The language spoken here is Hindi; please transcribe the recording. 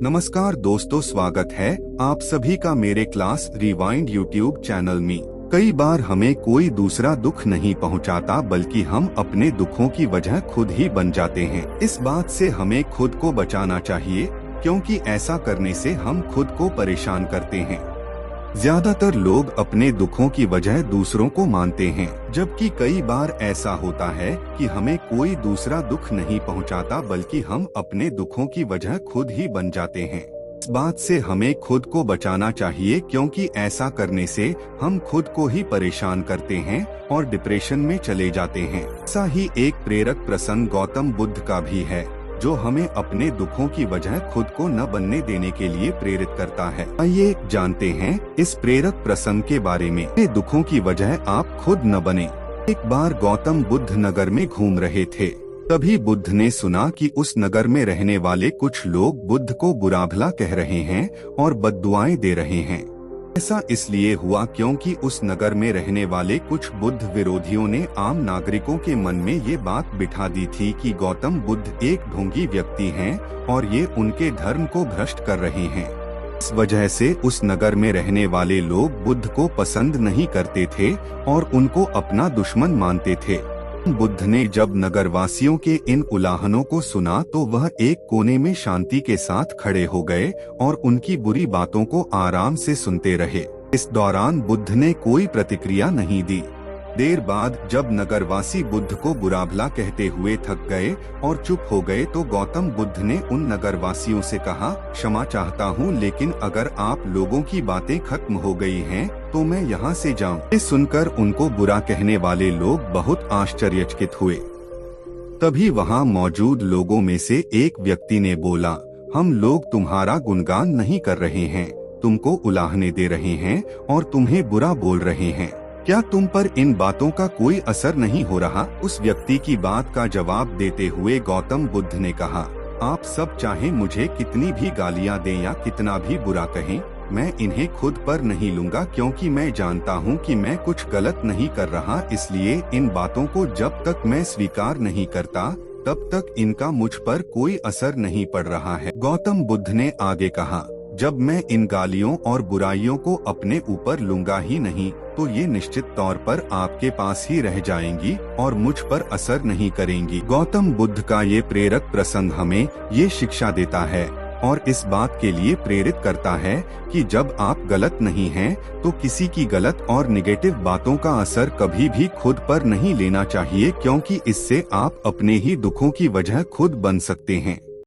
नमस्कार दोस्तों, स्वागत है आप सभी का मेरे क्लास रिवाइंड यूट्यूब चैनल में। कई बार हमें कोई दूसरा दुख नहीं पहुंचाता, बल्कि हम अपने दुखों की वजह खुद ही बन जाते हैं। इस बात से हमें खुद को बचाना चाहिए, क्योंकि ऐसा करने से हम खुद को परेशान करते हैं। ज्यादातर लोग अपने दुखों की वजह दूसरों को मानते हैं, जबकि कई बार ऐसा होता है कि हमें कोई दूसरा दुख नहीं पहुंचाता, बल्कि हम अपने दुखों की वजह खुद ही बन जाते हैं। इस बात से हमें खुद को बचाना चाहिए, क्योंकि ऐसा करने से हम खुद को ही परेशान करते हैं और डिप्रेशन में चले जाते हैं। ऐसा ही एक प्रेरक प्रसंग गौतम बुद्ध का भी है, जो हमें अपने दुखों की वजह खुद को न बनने देने के लिए प्रेरित करता है। आइए जानते हैं इस प्रेरक प्रसंग के बारे में। अपने दुखों की वजह आप खुद न बने। एक बार गौतम बुद्ध नगर में घूम रहे थे। तभी बुद्ध ने सुना कि उस नगर में रहने वाले कुछ लोग बुद्ध को बुरा भला कह रहे हैं और बद्दुआएं दे रहे हैं। ऐसा इसलिए हुआ क्योंकि उस नगर में रहने वाले कुछ बुद्ध विरोधियों ने आम नागरिकों के मन में ये बात बिठा दी थी कि गौतम बुद्ध एक ढोंगी व्यक्ति हैं और ये उनके धर्म को भ्रष्ट कर रहे हैं। इस वजह से उस नगर में रहने वाले लोग बुद्ध को पसंद नहीं करते थे और उनको अपना दुश्मन मानते थे। बुद्ध ने जब नगरवासियों के इन उलाहनों को सुना तो वह एक कोने में शांति के साथ खड़े हो गए और उनकी बुरी बातों को आराम से सुनते रहे। इस दौरान बुद्ध ने कोई प्रतिक्रिया नहीं दी। देर बाद जब नगरवासी बुद्ध को बुरा भला कहते हुए थक गए और चुप हो गए, तो गौतम बुद्ध ने उन नगरवासियों से कहा, क्षमा चाहता हूँ, लेकिन अगर आप लोगों की बातें खत्म हो गई हैं, तो मैं यहाँ से जाऊँ। ये सुनकर उनको बुरा कहने वाले लोग बहुत आश्चर्यचकित हुए। तभी वहाँ मौजूद लोगों में से एक व्यक्ति ने बोला, हम लोग तुम्हारा गुणगान नहीं कर रहे हैं, तुमको उलाहने दे रहे हैं और तुम्हें बुरा बोल रहे हैं। क्या तुम पर इन बातों का कोई असर नहीं हो रहा? उस व्यक्ति की बात का जवाब देते हुए गौतम बुद्ध ने कहा, आप सब चाहे मुझे कितनी भी गालियां दें या कितना भी बुरा कहें, मैं इन्हें खुद पर नहीं लूंगा, क्योंकि मैं जानता हूं कि मैं कुछ गलत नहीं कर रहा। इसलिए इन बातों को जब तक मैं स्वीकार नहीं करता, तब तक इनका मुझ पर कोई असर नहीं पड़ रहा है। गौतम बुद्ध ने आगे कहा, जब मैं इन गालियों और बुराइयों को अपने ऊपर लूंगा ही नहीं, तो ये निश्चित तौर पर आपके पास ही रह जाएंगी और मुझ पर असर नहीं करेंगी। गौतम बुद्ध का ये प्रेरक प्रसंग हमें ये शिक्षा देता है और इस बात के लिए प्रेरित करता है कि जब आप गलत नहीं हैं, तो किसी की गलत और निगेटिव बातों का असर कभी भी खुद पर नहीं लेना चाहिए, क्योंकि इससे आप अपने ही दुखों की वजह खुद बन सकते हैं।